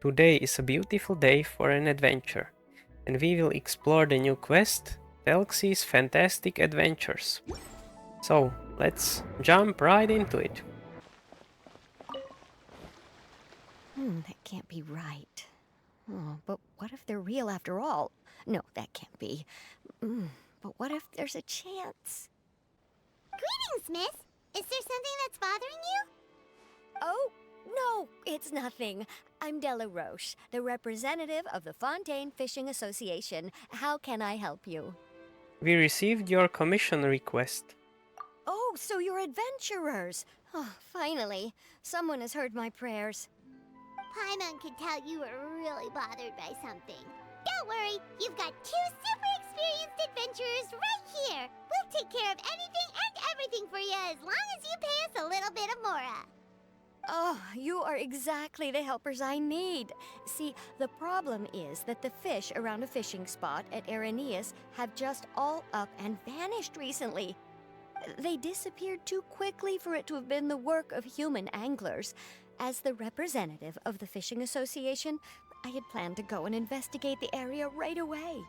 Today is a beautiful day for an adventure, and we will explore the new quest, Thelxie's Fantastic Adventures. So, let's jump right into it. That can't be right. Oh, but what if they're real after all? No, that can't be. But what if there's a chance? Greetings, miss. Is there something that's bothering you? Oh, no, it's nothing. I'm Della Roche, the representative of the Fontaine Fishing Association. How can I help you? We received your commission request. Oh, so you're adventurers. Oh, finally. Someone has heard my prayers. Paimon could tell you were really bothered by something. Don't worry, you've got two super experienced adventurers right here. We'll take care of anything and everything for you as long as you pay us a little bit of mora. Oh, you are exactly the helpers I need. See, the problem is that the fish around a fishing spot at Araneus have just all up and vanished recently. They disappeared too quickly for it to have been the work of human anglers. As the representative of the Fishing Association, I had planned to go and investigate the area right away.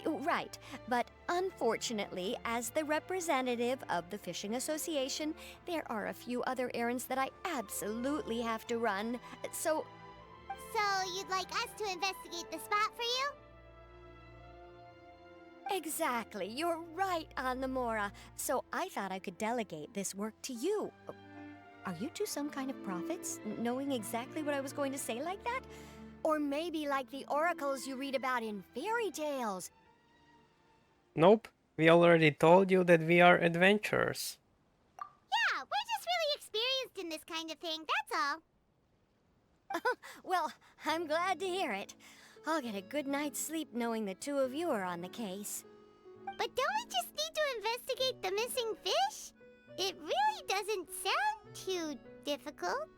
Right, but unfortunately, as the representative of the Fishing Association, there are a few other errands that I absolutely have to run. So, You'd like us to investigate the spot for you? exactly, you're right on the Mora. So I thought I could delegate this work to you. Are you two some kind of prophets, knowing exactly what I was going to say like that? Or maybe like the oracles you read about in fairy tales? Nope, we already told you that we are adventurers. Yeah, we're just really experienced in this kind of thing, that's all. Well, I'm glad to hear it. I'll get a good night's sleep knowing the two of you are on the case. But don't we just need to investigate the missing fish? It really doesn't sound too difficult.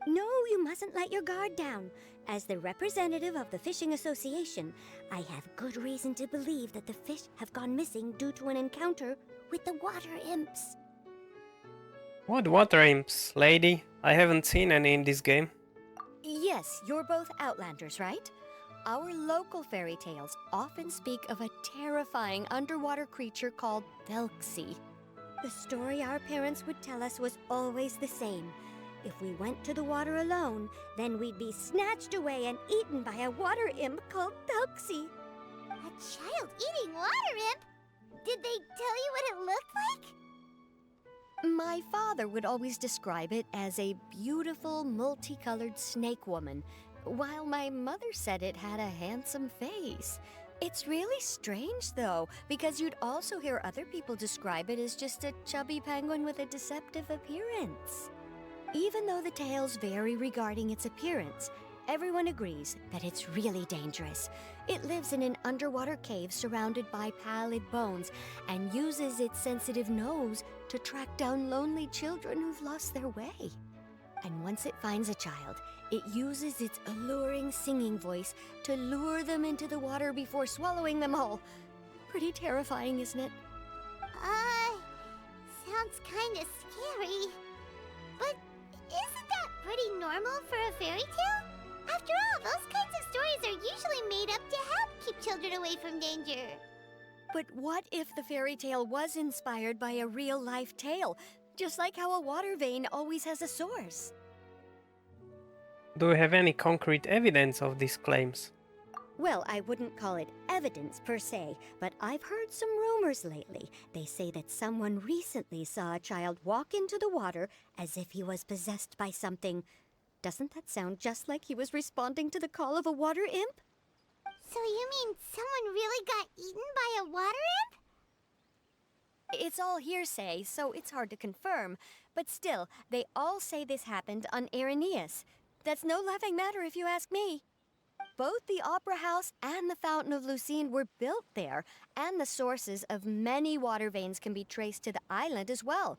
No, you mustn't let your guard down. As the representative of the Fishing Association, I have good reason to believe that the fish have gone missing due to an encounter with the water imps. What water imps, lady? I haven't seen any in this game. Yes, you're both Outlanders, right? Our local fairy tales often speak of a terrifying underwater creature called Thelxie. The story our parents would tell us was always the same. If we went to the water alone, then we'd be snatched away and eaten by a water imp called Thelxie. A child-eating water imp? Did they tell you what it looked like? My father would always describe it as a beautiful, multicolored snake woman, while my mother said it had a handsome face. It's really strange, though, because you'd also hear other people describe it as just a chubby penguin with a deceptive appearance. Even though the tales vary regarding its appearance, everyone agrees that it's really dangerous. It lives in an underwater cave surrounded by pallid bones and uses its sensitive nose to track down lonely children who've lost their way. And once it finds a child, it uses its alluring singing voice to lure them into the water before swallowing them all. Pretty terrifying, isn't it? Sounds kinda scary. But isn't that pretty normal for a fairy tale? After all, those kinds of stories are usually made up to help keep children away from danger. But what if the fairy tale was inspired by a real-life tale? Just like how a water vein always has a source. Do you have any concrete evidence of these claims? Well, I wouldn't call it evidence per se, but I've heard some rumors lately. They say that someone recently saw a child walk into the water as if he was possessed by something. Doesn't that sound just like he was responding to the call of a water imp? So you mean someone really got eaten by a water imp? It's all hearsay, so it's hard to confirm. But still, they all say this happened on Araneus. That's no laughing matter if you ask me. Both the Opera House and the Fountain of Lucine were built there, and the sources of many water veins can be traced to the island as well.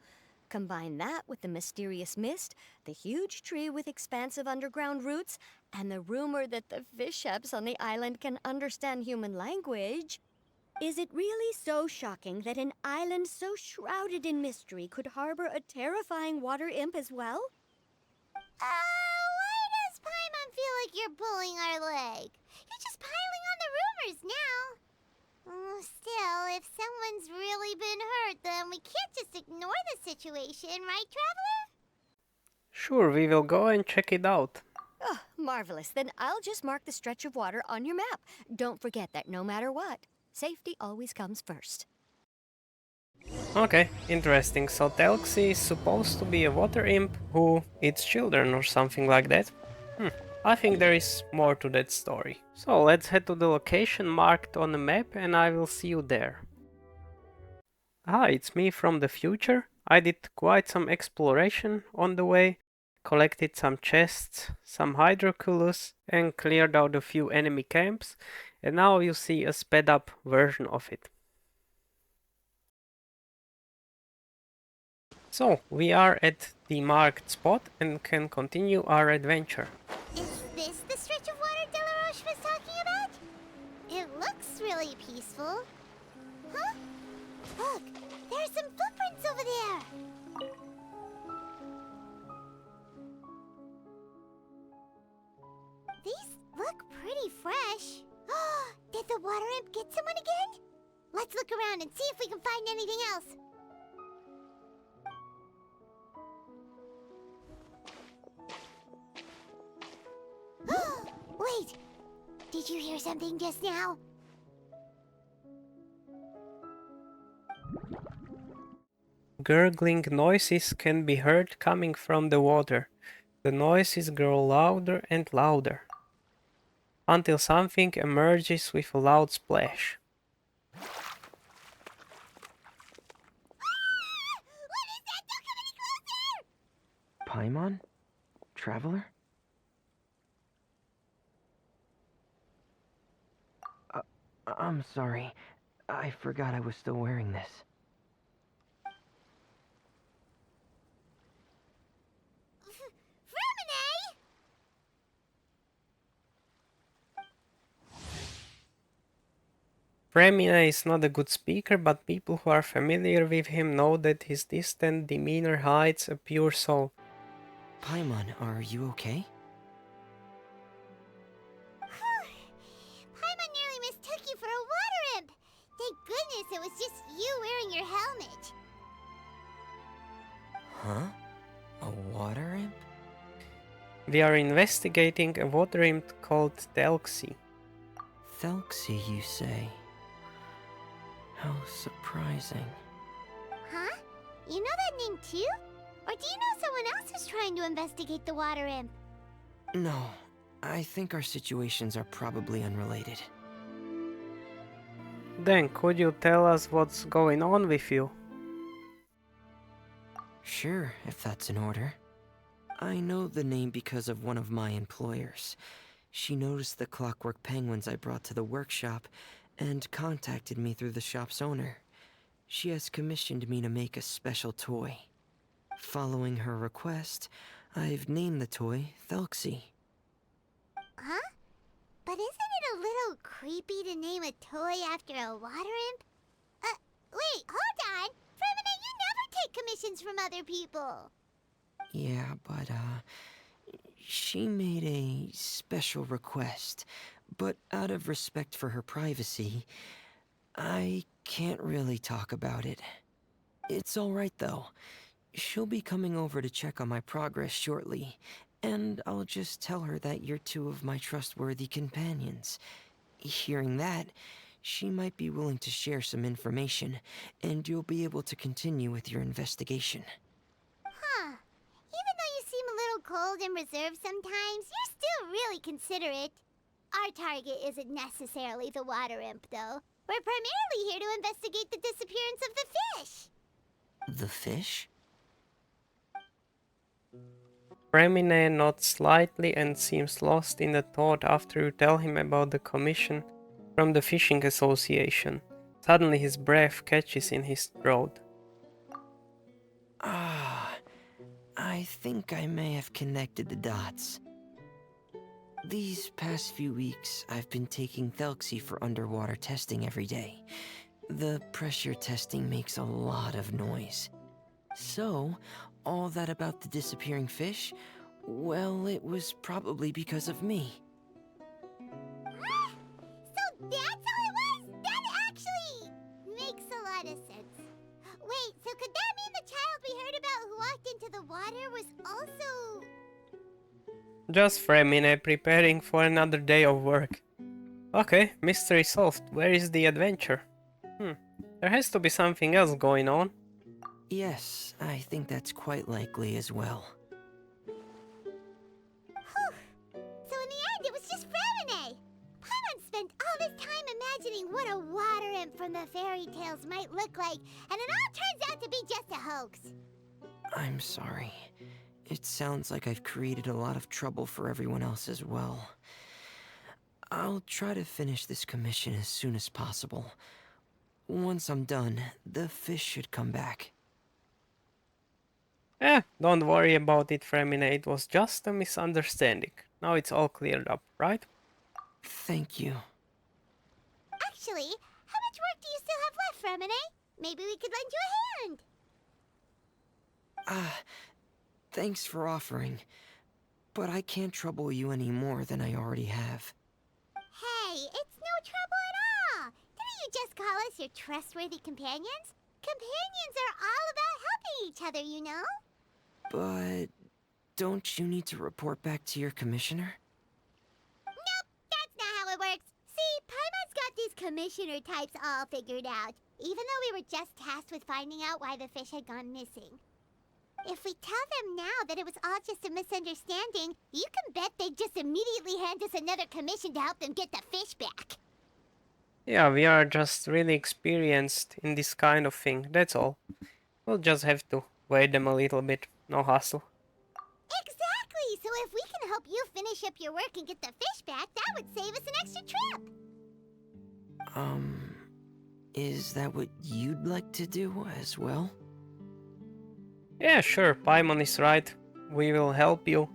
Combine that with the mysterious mist, the huge tree with expansive underground roots, and the rumor that the fish-eps on the island can understand human language. Is it really so shocking that an island so shrouded in mystery could harbor a terrifying water imp as well? Wait situation, right, Traveler? Sure, we will go and check it out. Oh, marvelous. Then I'll just mark the stretch of water on your map. Don't forget that no matter what, safety always comes first. Okay, interesting. So Thelxie is supposed to be a water imp who eats children or something like that? I think there is more to that story. So let's head to the location marked on the map and I will see you there. Ah, it's me from the future. I did quite some exploration on the way, collected some chests, some hydroculus, and cleared out a few enemy camps, and now you see a sped up version of it. So, we are at the marked spot and can continue our adventure. Is this the stretch of water Delaroche was talking about? It looks really peaceful. Huh? Look, there's some footprints over there. These look pretty fresh. Did the water imp get someone again? Let's look around and see if we can find anything else. Wait, did you hear something just now? Gurgling noises can be heard coming from the water. The noises grow louder and louder, until something emerges with a loud splash. What is that? Don't come any closer! Paimon? Traveler? I'm sorry. I forgot I was still wearing this. Freminet! Freminet is not a good speaker, but people who are familiar with him know that his distant demeanor hides a pure soul. Paimon, are you okay? Paimon nearly mistook you for a water imp. Thank goodness it was just you wearing your helmet. Huh? A water imp? We are investigating a water imp called Thelxie. Thelxie, you say? How surprising. Huh? You know that name too? Or do you know someone else is trying to investigate the water imp? No, I think our situations are probably unrelated. Then could you tell us what's going on with you? Sure, if that's in order. I know the name because of one of my employers. She noticed the clockwork penguins I brought to the workshop and contacted me through the shop's owner. She has commissioned me to make a special toy. Following her request, I've named the toy Thelxie. Huh? But isn't it a little creepy to name a toy after a water imp? Wait, hold on! Freminet, you never take commissions from other people! Yeah, but, she made a special request, but out of respect for her privacy, I can't really talk about it. It's alright though. She'll be coming over to check on my progress shortly, and I'll just tell her that you're two of my trustworthy companions. Hearing that, she might be willing to share some information, and you'll be able to continue with your investigation. Huh. Even though you seem a little cold and reserved sometimes, you're still really considerate. Our target isn't necessarily the water imp, though. We're primarily here to investigate the disappearance of the fish. The fish? Freminet nods slightly and seems lost in the thought after you tell him about the commission from the fishing association. Suddenly his breath catches in his throat. Ah, I think I may have connected the dots. These past few weeks, I've been taking Thelxie for underwater testing every day. The pressure testing makes a lot of noise. So, all that about the disappearing fish? Well, it was probably because of me. So that's how it was? That actually makes a lot of sense. Wait, so could that mean the child we heard about who walked into the water was also... Just Freminet preparing for another day of work. Okay, mystery solved. Where is the adventure? There has to be something else going on. Yes, I think that's quite likely as well. Whew. So in the end, it was just Freminet. Paimon spent all this time imagining what a water imp from the fairy tales might look like, and it all turns out to be just a hoax. I'm sorry. It sounds like I've created a lot of trouble for everyone else as well. I'll try to finish this commission as soon as possible. Once I'm done, the fish should come back. Don't worry about it, Freminet. It was just a misunderstanding. Now it's all cleared up, right? Thank you. Actually, how much work do you still have left, Freminet? Maybe we could lend you a hand. Thanks for offering. But I can't trouble you any more than I already have. Hey, it's no trouble at all. Didn't you just call us your trustworthy companions? Companions are all about helping each other, you know? But don't you need to report back to your commissioner? Nope, that's not how it works. See, Paimon's got these commissioner types all figured out, even though we were just tasked with finding out why the fish had gone missing. If we tell them now that it was all just a misunderstanding, you can bet they'd just immediately hand us another commission to help them get the fish back. Yeah, we are just really experienced in this kind of thing, that's all. We'll just have to wait them a little bit, no hassle. Exactly! So if we can help you finish up your work and get the fish back, that would save us an extra trip! Is that what you'd like to do as well? Yeah, sure, Paimon is right. We will help you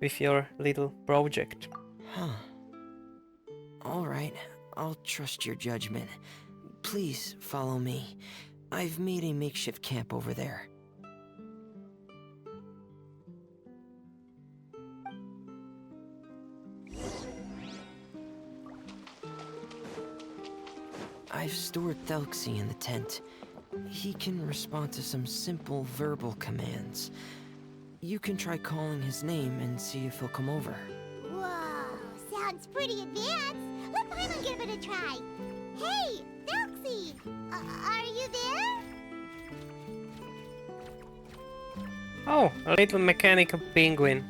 with your little project. Huh. Alright, I'll trust your judgment. Please follow me. I've made a makeshift camp over there. I've stored Thelxie in the tent. He can respond to some simple verbal commands. You can try calling his name and see if he'll come over. Whoa, sounds pretty advanced. Let Paimon give it a try. Hey, Thelxie! Are you there? Oh, a little mechanical penguin.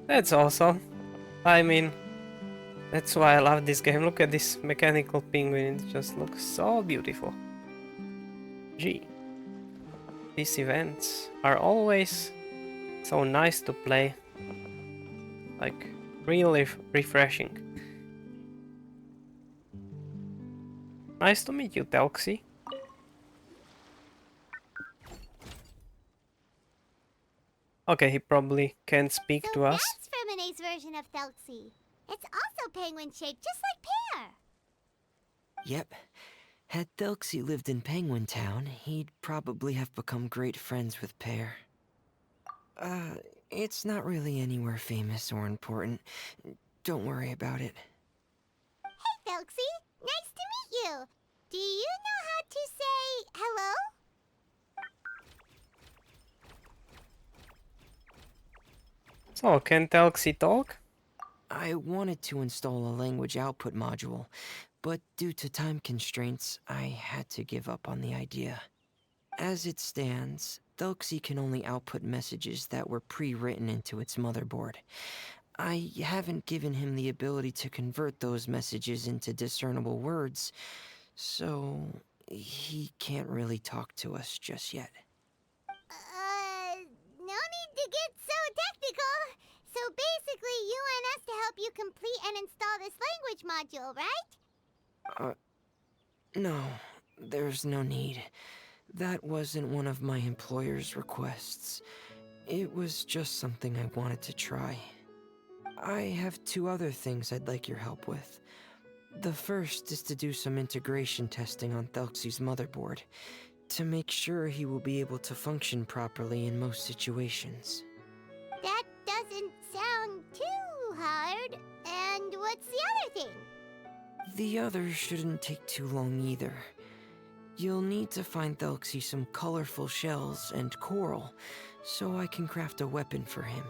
That's awesome. I mean, that's why I love this game. Look at this mechanical penguin, it just looks so beautiful. Gee, these events are always so nice to play. Like, really refreshing. Nice to meet you, Thelxie. Okay, he probably can't speak So to us. that's Freminet's version of Thelxie. It's also penguin-shaped, just like Pear. Yep. Had Thelxie lived in Penguin Town, he'd probably have become great friends with Pear. It's not really anywhere famous or important. Don't worry about it. Hey, Thelxie. Nice to meet you. Do you know how to say hello? So, can Thelxie talk? I wanted to install a language output module, but due to time constraints, I had to give up on the idea. As it stands, Thelxie can only output messages that were pre-written into its motherboard. I haven't given him the ability to convert those messages into discernible words, so he can't really talk to us just yet. No need to get so technical. So basically, you want us to help you complete and install this language module, right? No, there's no need. That wasn't one of my employer's requests. It was just something I wanted to try. I have two other things I'd like your help with. The first is to do some integration testing on Thelxie's motherboard, to make sure he will be able to function properly in most situations. That doesn't sound too hard. And what's the other thing? The other shouldn't take too long either. You'll need to find Thelxie some colorful shells and coral, so I can craft a weapon for him.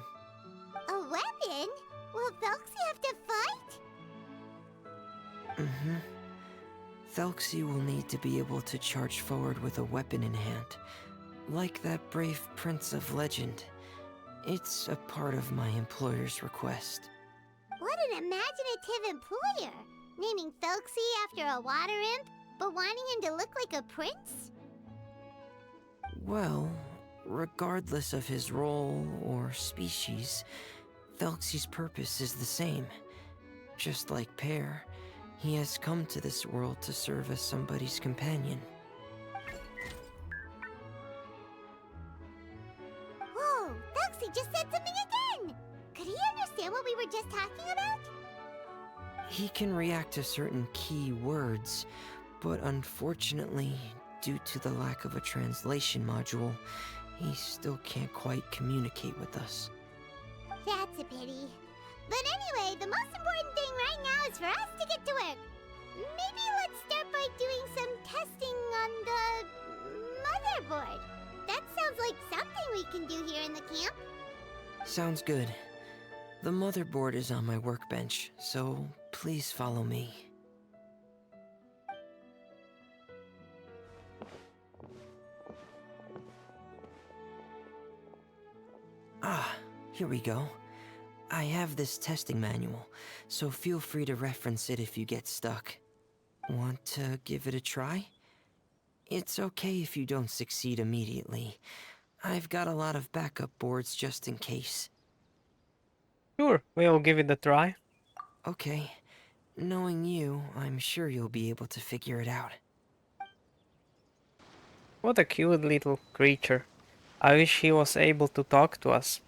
A weapon? Will Thelxie have to fight? Mm-hmm. Thelxie will need to be able to charge forward with a weapon in hand, like that brave prince of legend. It's a part of my employer's request. What an imaginative employer! Naming Thelxie after a water imp, but wanting him to look like a prince? Well, regardless of his role or species, Thelxie's purpose is the same. Just like Pear, he has come to this world to serve as somebody's companion. Whoa, Thelxie just said something again! Could he understand what we were just talking about? He can react to certain key words, but unfortunately, due to the lack of a translation module, he still can't quite communicate with us. That's a pity. But anyway, the most important thing right now is for us to get to work. Maybe let's start by doing some testing on the motherboard. That sounds like something we can do here in the camp. Sounds good. The motherboard is on my workbench, so please follow me. Ah, here we go. I have this testing manual, so feel free to reference it if you get stuck. Want to give it a try? It's okay if you don't succeed immediately. I've got a lot of backup boards just in case. Sure, we'll give it a try. Okay. Knowing you, I'm sure you'll be able to figure it out. What a cute little creature. I wish he was able to talk to us.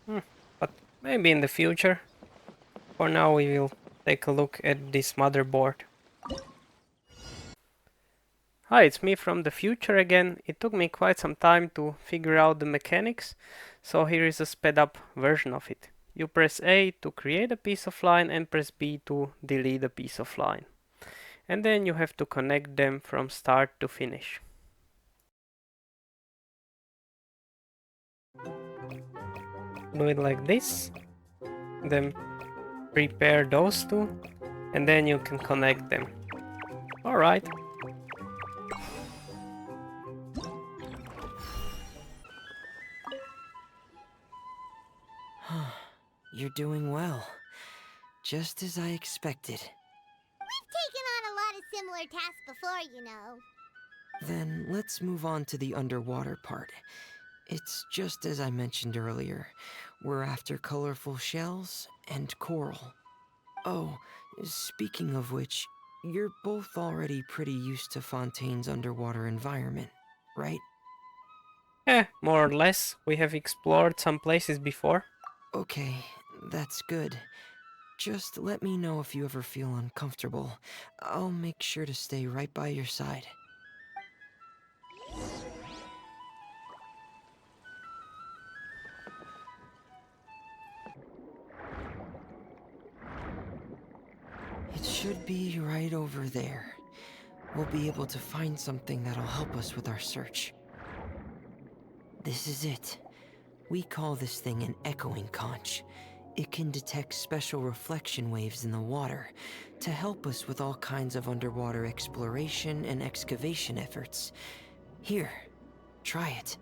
But maybe in the future. For now we will take a look at this motherboard. Hi, it's me from the future again. It took me quite some time to figure out the mechanics, so here is a sped up version of it. You press A to create a piece of line and press B to delete a piece of line. And then you have to connect them from start to finish. Do it like this, then prepare those two, and then you can connect them. Alright. You're doing well. Just as I expected. We've taken on a lot of similar tasks before, you know. Then let's move on to the underwater part. It's just as I mentioned earlier. We're after colorful shells and coral. Oh, speaking of which, you're both already pretty used to Fontaine's underwater environment, right? More or less. We have explored some places before. Okay, that's good. Just let me know if you ever feel uncomfortable. I'll make sure to stay right by your side. It should be right over there. We'll be able to find something that'll help us with our search. This is it. We call this thing an echoing conch. It can detect special reflection waves in the water to help us with all kinds of underwater exploration and excavation efforts. Here, try it.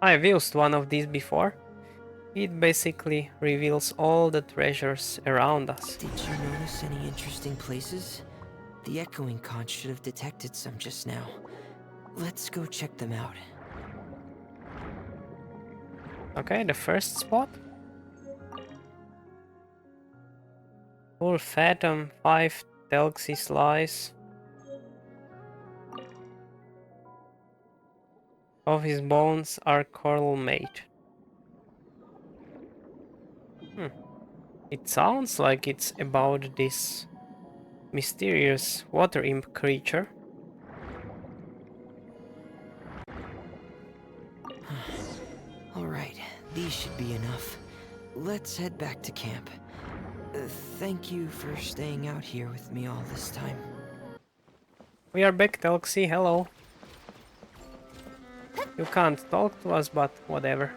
I've used one of these before. It basically reveals all the treasures around us. Did you notice any interesting places? The echoing conch should have detected some just now. Let's go check them out. Okay, the first spot. Full Phantom 5 Thelxie slice. Of his bones are coral made. It sounds like it's about this mysterious water imp creature. Alright, these should be enough. Let's head back to camp. Thank you for staying out here with me all this time. We are back, Thelxie. Hello. You can't talk to us, but whatever.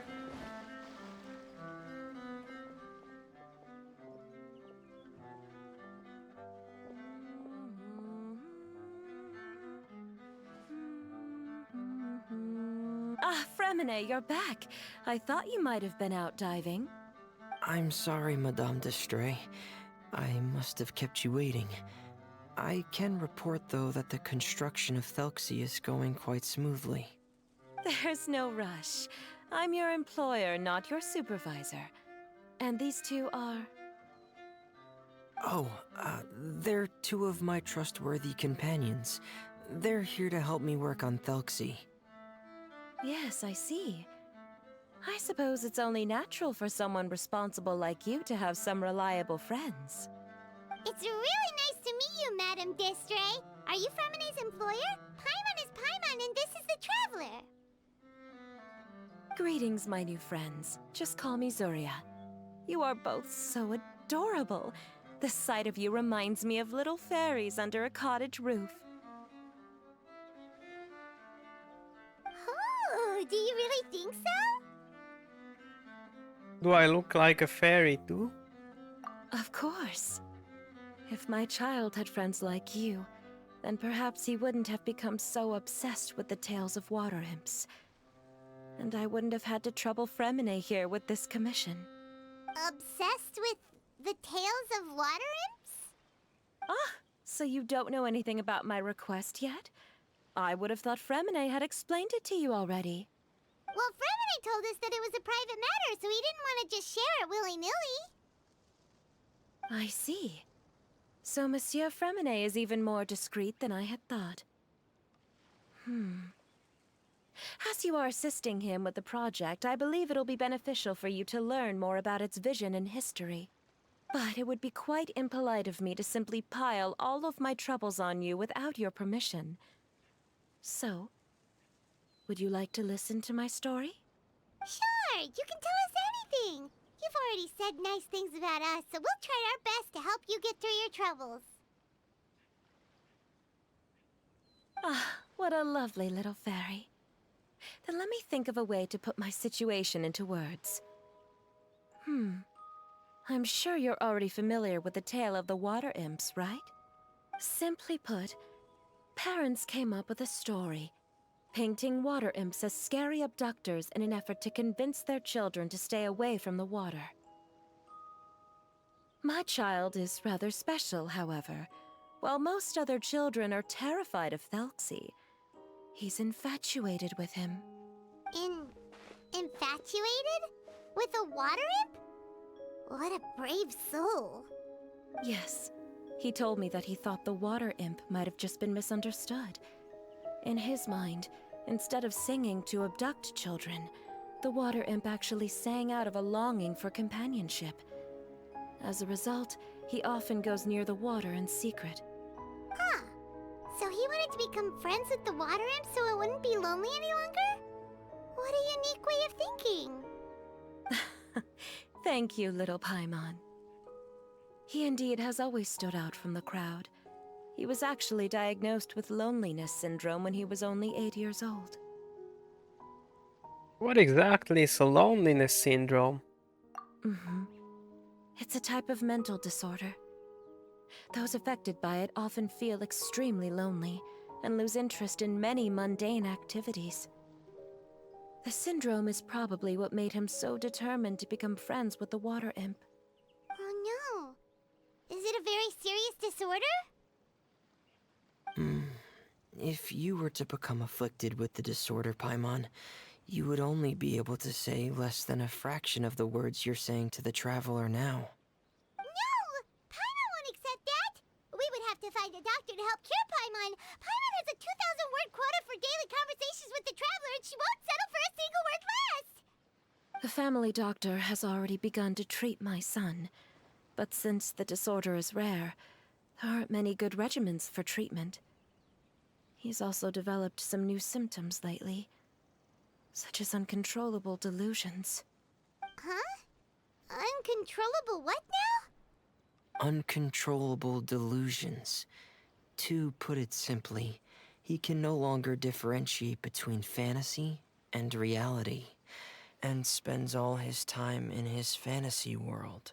Ah, Freminet, you're back. I thought you might have been out diving. I'm sorry, Madame Destray. I must have kept you waiting. I can report, though, that the construction of Thelxie is going quite smoothly. There's no rush. I'm your employer, not your supervisor. And these two are... Oh, they're two of my trustworthy companions. They're here to help me work on Thelxie. Yes, I see. I suppose it's only natural for someone responsible like you to have some reliable friends. It's really nice to meet you, Madame Destray. Are you Freminet's employer? Paimon is Paimon, and this is the Traveler. Greetings, my new friends. Just call me Zuria. You are both so adorable. The sight of you reminds me of little fairies under a cottage roof. Oh, do you really think so? Do I look like a fairy too? Of course. If my child had friends like you, then perhaps he wouldn't have become so obsessed with the tales of water imps. And I wouldn't have had to trouble Freminet here with this commission. Obsessed with the tales of water imps? Ah, so you don't know anything about my request yet? I would have thought Freminet had explained it to you already. Well, Freminet told us that it was a private matter, so he didn't want to just share it willy-nilly. I see. So Monsieur Freminet is even more discreet than I had thought. As you are assisting him with the project, I believe it'll be beneficial for you to learn more about its vision and history. But it would be quite impolite of me to simply pile all of my troubles on you without your permission. So, would you like to listen to my story? Sure, you can tell us anything. You've already said nice things about us, so we'll try our best to help you get through your troubles. Ah, what a lovely little fairy. Then let me think of a way to put my situation into words. I'm sure you're already familiar with the tale of the water imps, right? Simply put, parents came up with a story, painting water imps as scary abductors in an effort to convince their children to stay away from the water. My child is rather special, however. While most other children are terrified of Thelxie, he's infatuated with him. Infatuated? With a water imp? What a brave soul. Yes, he told me that he thought the water imp might have just been misunderstood. In his mind, instead of singing to abduct children, the water imp actually sang out of a longing for companionship. As a result, he often goes near the water in secret. Huh. So he wanted to become friends with the water imp so it wouldn't be lonely any longer? What a unique way of thinking. Thank you, little Paimon. He indeed has always stood out from the crowd. He was actually diagnosed with loneliness syndrome when he was only 8 years old. What exactly is a loneliness syndrome? It's a type of mental disorder. Those affected by it often feel extremely lonely and lose interest in many mundane activities. The syndrome is probably what made him so determined to become friends with the water imp. Oh no. Is it a very serious disorder? If you were to become afflicted with the disorder, Paimon, you would only be able to say less than a fraction of the words you're saying to the Traveler now. No! Paimon won't accept that! We would have to find a doctor to help cure Paimon. Paimon has a 2,000-word quota for daily conversations with the Traveler, and she won't settle for a single word less! The family doctor has already begun to treat my son, but since the disorder is rare, there aren't many good regimens for treatment. He's also developed some new symptoms lately, such as uncontrollable delusions. Huh? Uncontrollable what now? Uncontrollable delusions. To put it simply, he can no longer differentiate between fantasy and reality, and spends all his time in his fantasy world.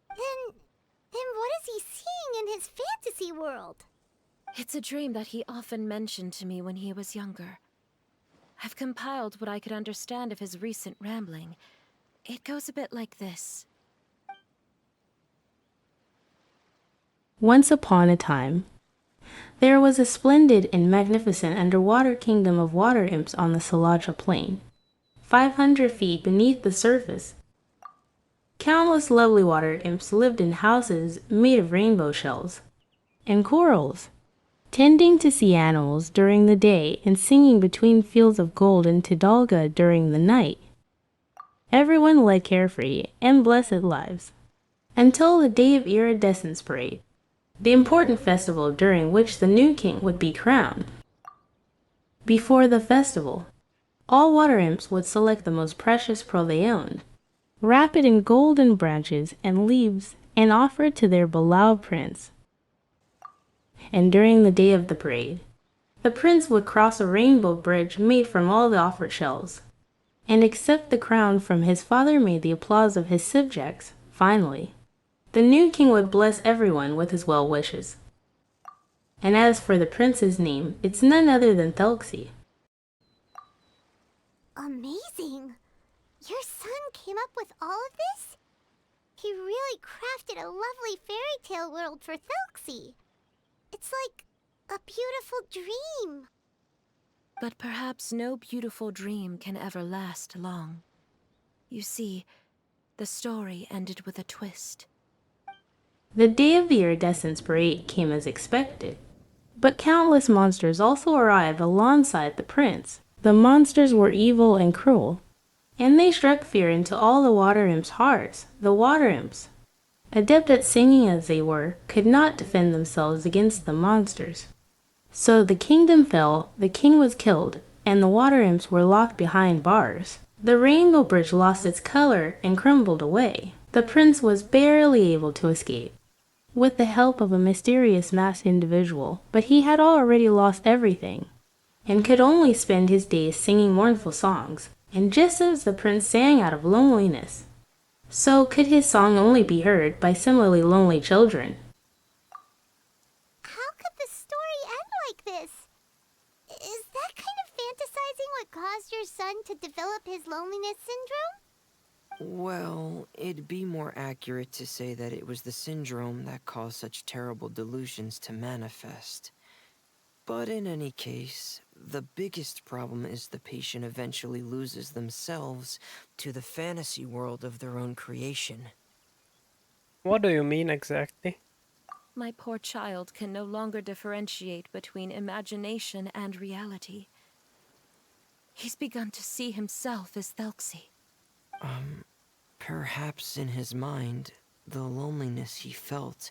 Then what is he seeing in his fantasy world? It's a dream that he often mentioned to me when he was younger. I've compiled what I could understand of his recent rambling. It goes a bit like this. Once upon a time, there was a splendid and magnificent underwater kingdom of water imps on the Salaja plain, 500 feet beneath the surface. Countless lovely water imps lived in houses made of rainbow shells and corals, tending to sea animals during the day and singing between fields of gold in Tidalga during the night. Everyone led carefree and blessed lives, until the day of Iridescence Parade, the important festival during which the new king would be crowned. Before the festival, all water imps would select the most precious pearl they owned, wrap it in golden branches and leaves, and offer it to their beloved prince. And during the day of the parade, the prince would cross a rainbow bridge made from all the offered shells, and accept the crown from his father made the applause of his subjects. Finally, the new king would bless everyone with his well wishes. And as for the prince's name, it's none other than Thelxie. Amazing! Your son came up with all of this? He really crafted a lovely fairy tale world for Thelxie. It's like a beautiful dream. But perhaps no beautiful dream can ever last long. You see, the story ended with a twist. The day of the Iridescence Parade came as expected, but countless monsters also arrived alongside the prince. The monsters were evil and cruel, and they struck fear into all the water imps' hearts. The water imps, adept at singing as they were, could not defend themselves against the monsters. So the kingdom fell, the king was killed, and the water imps were locked behind bars. The rainbow bridge lost its color and crumbled away. The prince was barely able to escape, with the help of a mysterious masked individual, but he had already lost everything, and could only spend his days singing mournful songs. And just as the prince sang out of loneliness, so could his song only be heard by similarly lonely children. How could the story end like this? Is that kind of fantasizing what caused your son to develop his loneliness syndrome? Well, it'd be more accurate to say that it was the syndrome that caused such terrible delusions to manifest. But in any case, the biggest problem is the patient eventually loses themselves to the fantasy world of their own creation. What do you mean exactly? My poor child can no longer differentiate between imagination and reality. He's begun to see himself as Thelxie. Perhaps in his mind, the loneliness he felt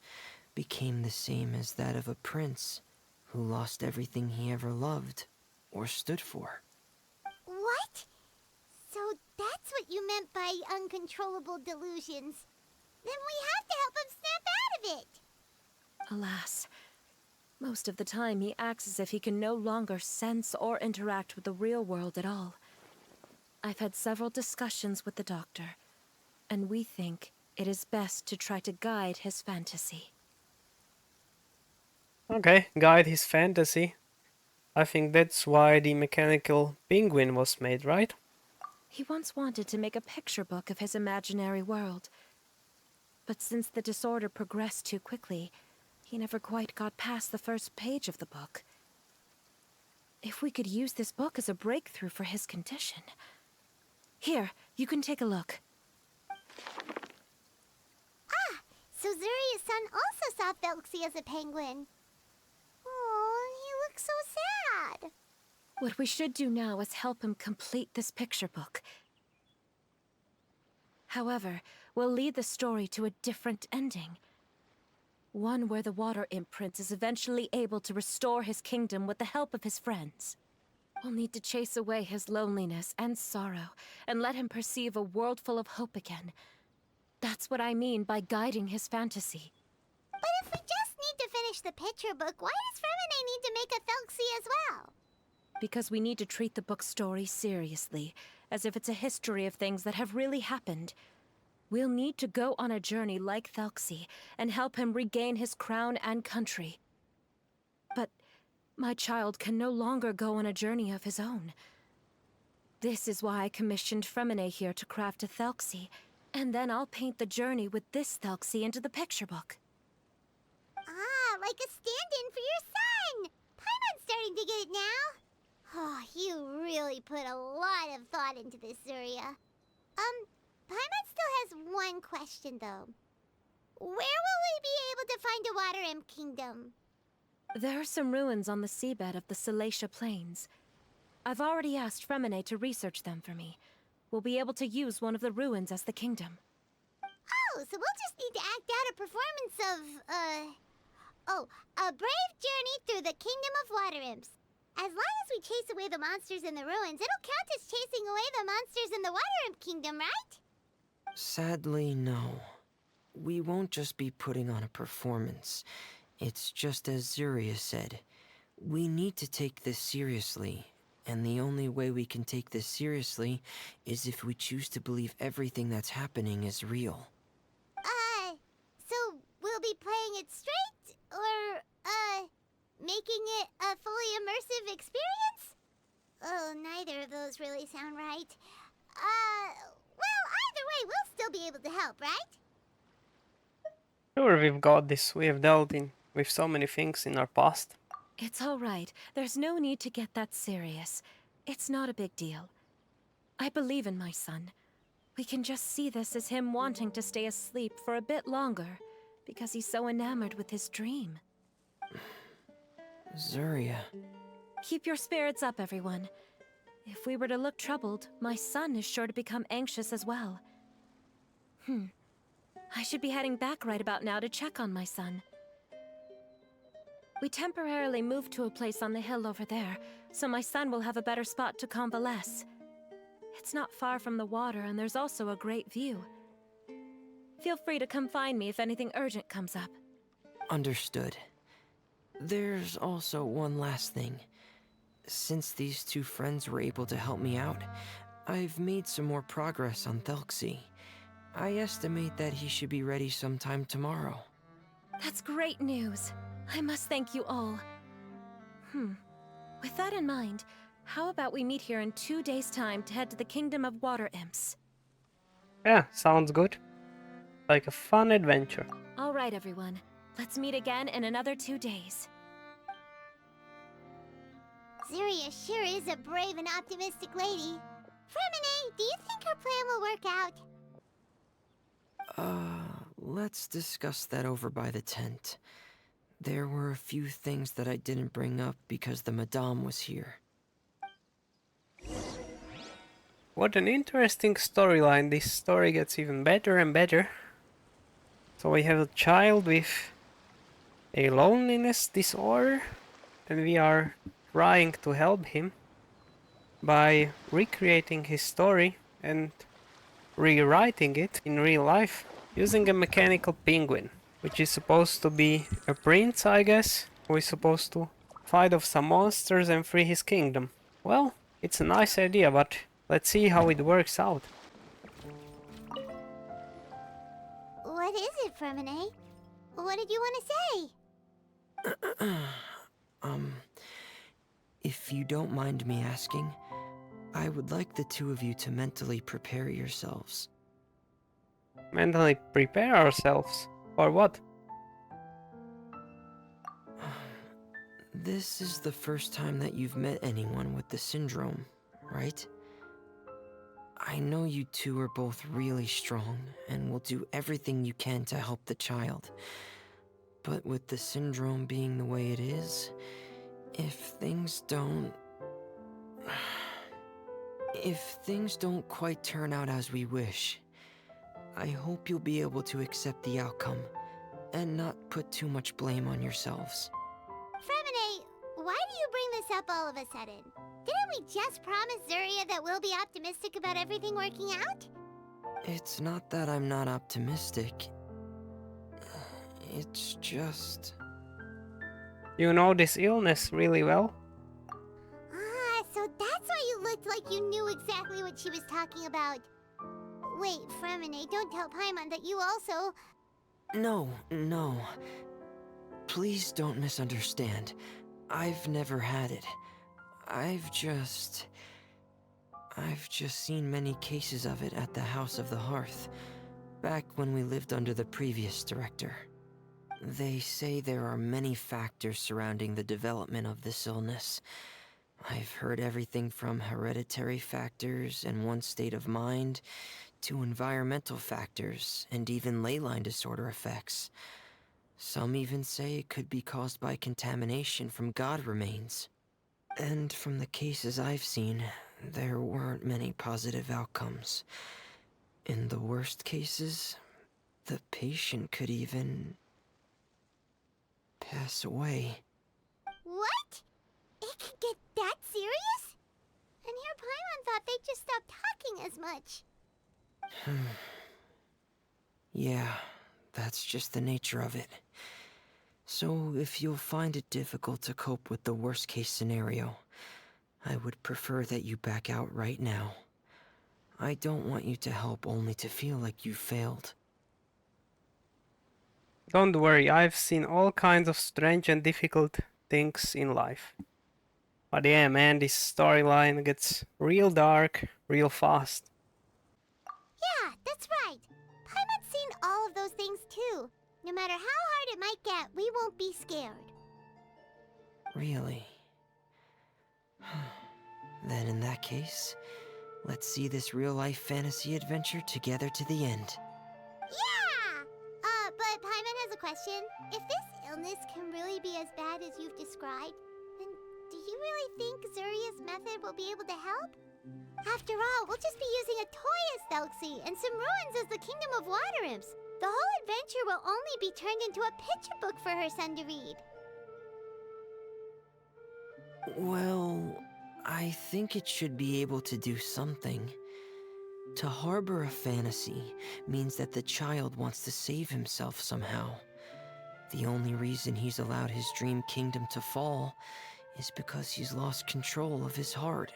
became the same as that of a prince who lost everything he ever loved or stood for. What? So that's what you meant by uncontrollable delusions. Then we have to help him snap out of it. Alas, most of the time he acts as if he can no longer sense or interact with the real world at all. I've had several discussions with the doctor, and we think it is best to try to guide his fantasy. Okay, guide his fantasy. I think that's why the mechanical penguin was made, right? He once wanted to make a picture book of his imaginary world, but since the disorder progressed too quickly, he never quite got past the first page of the book. If we could use this book as a breakthrough for his condition... Here, you can take a look. Ah, so Zuria's son also saw Thelxie as a penguin. Oh, he looks so sad. What we should do now is help him complete this picture book. However, we'll lead the story to a different ending. One where the Water Imp Prince is eventually able to restore his kingdom with the help of his friends. We'll need to chase away his loneliness and sorrow, and let him perceive a world full of hope again. That's what I mean by guiding his fantasy. But if we just need to finish the picture book, why does Freminet need to pick a Thelxie as well? Because we need to treat the book's story seriously, as if it's a history of things that have really happened. We'll need to go on a journey like Thelxie and help him regain his crown and country. But my child can no longer go on a journey of his own. This is why I commissioned Freminet here to craft a Thelxie, and then I'll paint the journey with this Thelxie into the picture book. Ah, like a stand-in for your son! Paimon's starting to get it now. Oh, you really put a lot of thought into this, Zuria. Paimon still has one question, though. Where will we be able to find a Water Imp Kingdom? There are some ruins on the seabed of the Salacia Plains. I've already asked Freminet to research them for me. We'll be able to use one of the ruins as the kingdom. Oh, so we'll just need to act out a performance of, a brave journey through the Kingdom of Water Imps. As long as we chase away the monsters in the ruins, it'll count as chasing away the monsters in the Water Imp Kingdom, right? Sadly, no. We won't just be putting on a performance. It's just as Zuria said. We need to take this seriously. And the only way we can take this seriously is if we choose to believe everything that's happening is real. So we'll be playing it straight? Or, making it a fully immersive experience? Oh, neither of those really sound right. Well, either way, we'll still be able to help, right? Sure, we've got this. We have dealt with so many things in our past. It's all right. There's no need to get that serious. It's not a big deal. I believe in my son. We can just see this as him wanting to stay asleep for a bit longer, because he's so enamored with his dream. Zuria. Keep your spirits up, everyone. If we were to look troubled, my son is sure to become anxious as well. I should be heading back right about now to check on my son. We temporarily moved to a place on the hill over there, so my son will have a better spot to convalesce. It's not far from the water, and there's also a great view. Feel free to come find me if anything urgent comes up. Understood. There's also one last thing. Since these two friends were able to help me out, I've made some more progress on Thelxie. I estimate that he should be ready sometime tomorrow. That's great news. I must thank you all. With that in mind, how about we meet here in 2 days' time to head to the Kingdom of Water Imps? Yeah, sounds good. Like a fun adventure. All right, everyone. Let's meet again in another 2 days. Zuria sure is a brave and optimistic lady. Freminet, do you think her plan will work out? Let's discuss that over by the tent. There were a few things that I didn't bring up because the Madame was here. What an interesting storyline. This story gets even better and better. So we have a child with a loneliness disorder, and we are trying to help him by recreating his story and rewriting it in real life using a mechanical penguin, which is supposed to be a prince, I guess, who is supposed to fight off some monsters and free his kingdom. Well, it's a nice idea, but let's see how it works out. What is it, Freminet? What did you want to say? If you don't mind me asking, I would like the two of you to mentally prepare yourselves. Mentally prepare ourselves. For what? This is the first time that you've met anyone with the syndrome, right? I know you two are both really strong and will do everything you can to help the child. But with the syndrome being the way it is, if things don't quite turn out as we wish, I hope you'll be able to accept the outcome and not put too much blame on yourselves. Freminet, why do you bring this up all of a sudden? Didn't we just promise Zuria that we'll be optimistic about everything working out? It's not that I'm not optimistic. It's just... You know this illness really well? Ah, so that's why you looked like you knew exactly what she was talking about. Wait, Freminet, don't tell Paimon that you also... No, no. Please don't misunderstand. I've never had it. I've just seen many cases of it at the House of the Hearth, back when we lived under the previous director. They say there are many factors surrounding the development of this illness. I've heard everything from hereditary factors and one's state of mind, to environmental factors, and even ley line disorder effects. Some even say it could be caused by contamination from god remains. And from the cases I've seen, there weren't many positive outcomes. In the worst cases, the patient could even pass away. What? It could get that serious? And here Paimon thought they'd just stop talking as much. Yeah, that's just the nature of it. So if you'll find it difficult to cope with the worst case scenario, I would prefer that you back out right now. I don't want you to help only to feel like you failed. Don't worry, I've seen all kinds of strange and difficult things in life. But yeah, man, this storyline gets real dark, real fast. Yeah, that's right. Paimon's seen all of those things too. No matter how hard it might get, we won't be scared. Really? Then in that case, let's see this real-life fantasy adventure together to the end. Yeah! But Paimon has a question. If this illness can really be as bad as you've described, then do you really think Zuria's method will be able to help? After all, we'll just be using a toy as Thelxie and some ruins as the Kingdom of Water Imps. The whole adventure will only be turned into a picture book for her son to read. Well, I think it should be able to do something. To harbor a fantasy means that the child wants to save himself somehow. The only reason he's allowed his dream kingdom to fall is because he's lost control of his heart.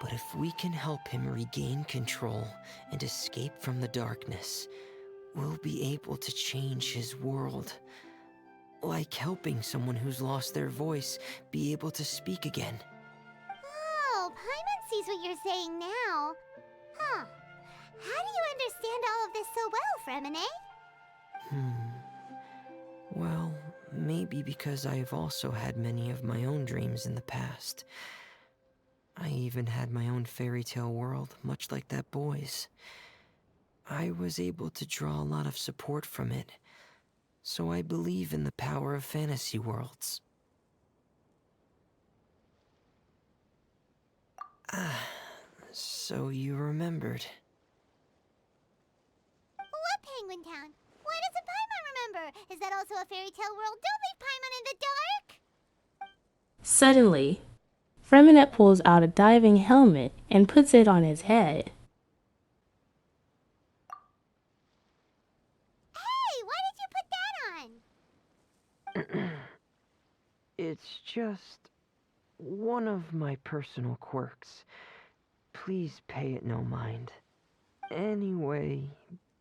But if we can help him regain control and escape from the darkness, we'll be able to change his world. Like helping someone who's lost their voice be able to speak again. Oh, Paimon sees what you're saying now. Huh. How do you understand all of this so well, Freminet? Well, maybe because I've also had many of my own dreams in the past. I even had my own fairy tale world, much like that boy's. I was able to draw a lot of support from it, so I believe in the power of fantasy worlds. So you remembered. What Penguin Town? Why doesn't Paimon remember? Is that also a fairy tale world? Don't leave Paimon in the dark! Suddenly, Freminet pulls out a diving helmet and puts it on his head. Hey, why did you put that on? It's just one of my personal quirks. Please pay it no mind. Anyway,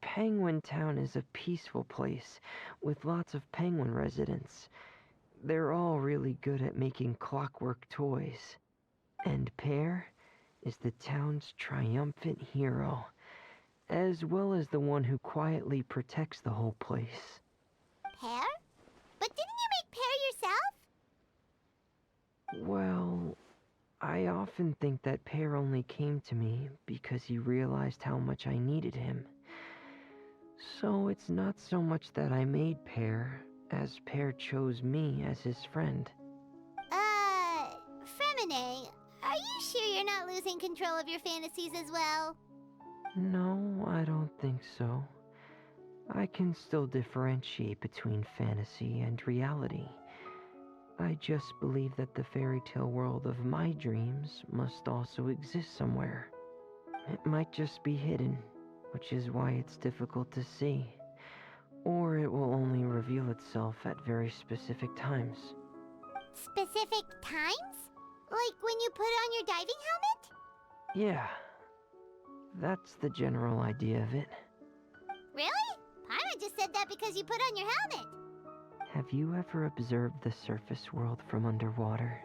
Penguin Town is a peaceful place with lots of penguin residents. They're all really good at making clockwork toys. And Pear is the town's triumphant hero, as well as the one who quietly protects the whole place. Pear? But didn't you make Pear yourself? Well, I often think that Pear only came to me because he realized how much I needed him. So it's not so much that I made Pear, as Pear chose me as his friend. Freminet, are you sure you're not losing control of your fantasies as well? No, I don't think so. I can still differentiate between fantasy and reality. I just believe that the fairy tale world of my dreams must also exist somewhere. It might just be hidden, which is why it's difficult to see. Or it will only reveal itself at very specific times. Specific times? Like when you put on your diving helmet? Yeah, that's the general idea of it. Really? Paimon just said that because you put on your helmet. Have you ever observed the surface world from underwater?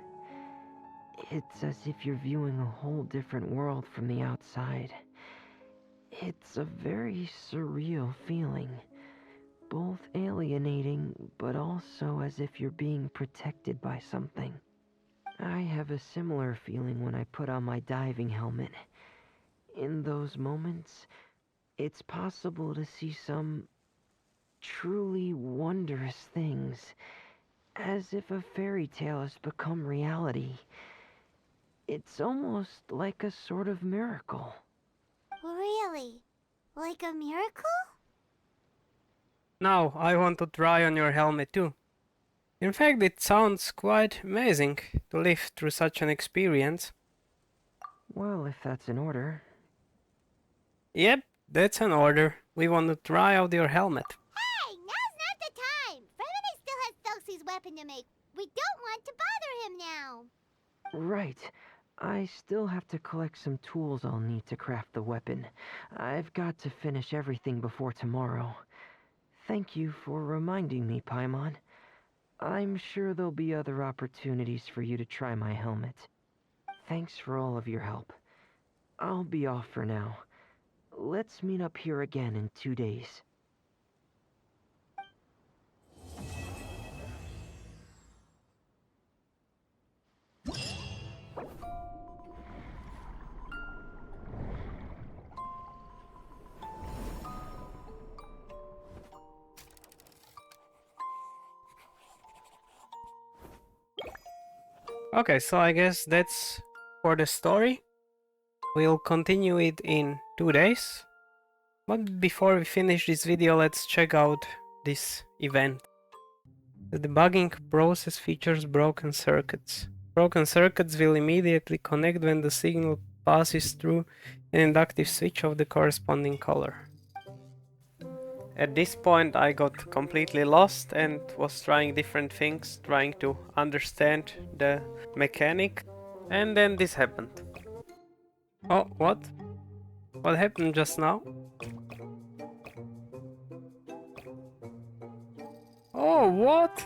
It's as if you're viewing a whole different world from the outside. It's a very surreal feeling. Both alienating, but also as if you're being protected by something. I have a similar feeling when I put on my diving helmet. In those moments, it's possible to see some truly wondrous things, as if a fairy tale has become reality. It's almost like a sort of miracle. Really? Like a miracle? Now, I want to try on your helmet too. In fact, it sounds quite amazing to live through such an experience. Well, if that's in order. Yep, that's an order. We want to try out your helmet. Hey, now's not the time! Freminet still has Thelxie's weapon to make. We don't want to bother him now. Right. I still have to collect some tools I'll need to craft the weapon. I've got to finish everything before tomorrow. Thank you for reminding me, Paimon. I'm sure there'll be other opportunities for you to try my helmet. Thanks for all of your help. I'll be off for now. Let's meet up here again in 2 days. Okay, so I guess that's for the story. We'll continue it in 2 days. But before we finish this video, let's check out this event. The debugging process features broken circuits. Broken circuits will immediately connect when the signal passes through an inductive switch of the corresponding color. At this point I got completely lost and was trying different things, trying to understand the mechanic, and then this happened. Oh, what? What happened just now? Oh, what?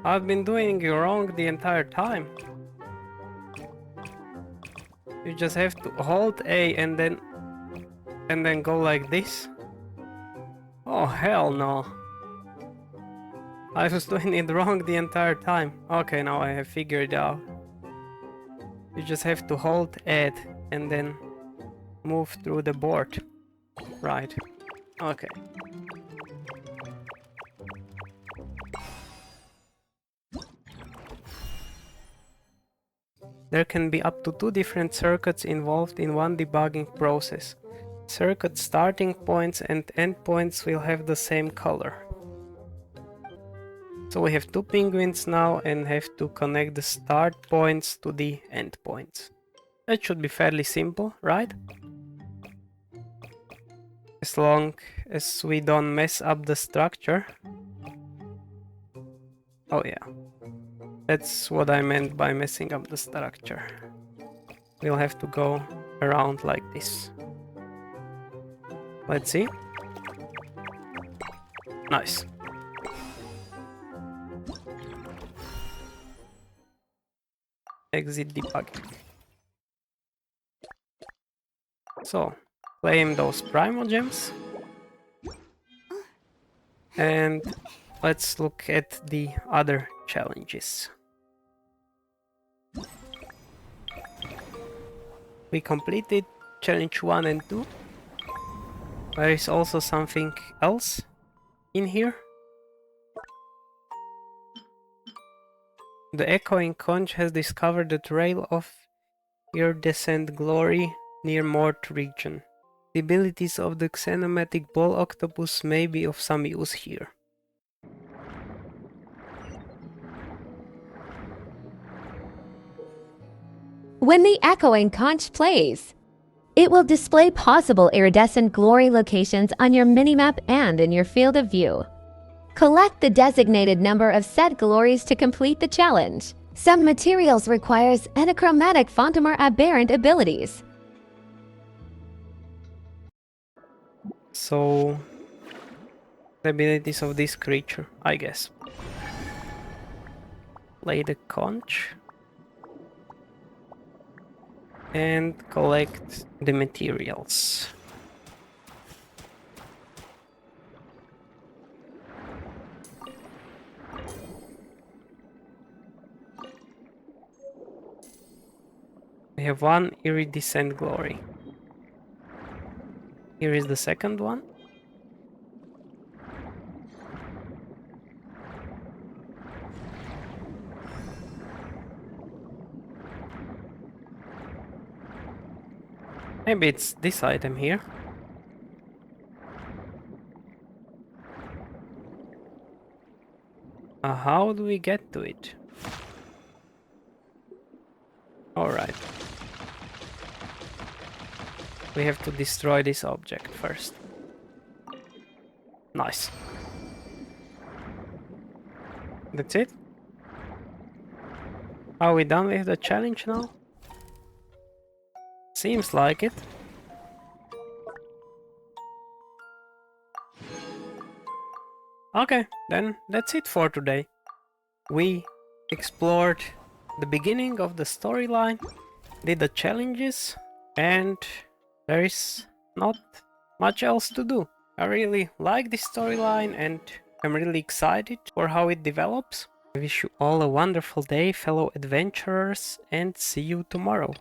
I've been doing it wrong the entire time. You just have to hold A and then go like this. Oh, hell no. I was doing it wrong the entire time. Okay, now I have figured it out. You just have to hold add and then move through the board. Right. Okay. There can be up to 2 different circuits involved in one debugging process. Circuit starting points and endpoints will have the same color. So we have 2 penguins now and have to connect the start points to the endpoints. That should be fairly simple, right? As long as we don't mess up the structure. Oh yeah. That's what I meant by messing up the structure. We'll have to go around like this. Let's see. Nice. Exit debugging. So, claim those primal gems. And let's look at the other challenges. We completed challenge 1 and 2. There is also something else in here. The echoing Conch has discovered the trail of iridescent glory near Mort region. The abilities of the xenomatic ball octopus may be of some use here. When the echoing conch plays, it will display possible iridescent glory locations on your minimap and in your field of view. Collect the designated number of said glories to complete the challenge. Some materials requires anachromatic Fontamar aberrant abilities. So, the abilities of this creature, I guess. Play the conch. And collect the materials. We have one iridescent glory. Here is the second one. Maybe it's this item here. How do we get to it? Alright. We have to destroy this object first. Nice. That's it? Are we done with the challenge now? Seems like it. Okay, then that's it for today. We explored the beginning of the storyline, did the challenges, and there is not much else to do. I really like this storyline and I'm really excited for how it develops. I wish you all a wonderful day, fellow adventurers, and see you tomorrow.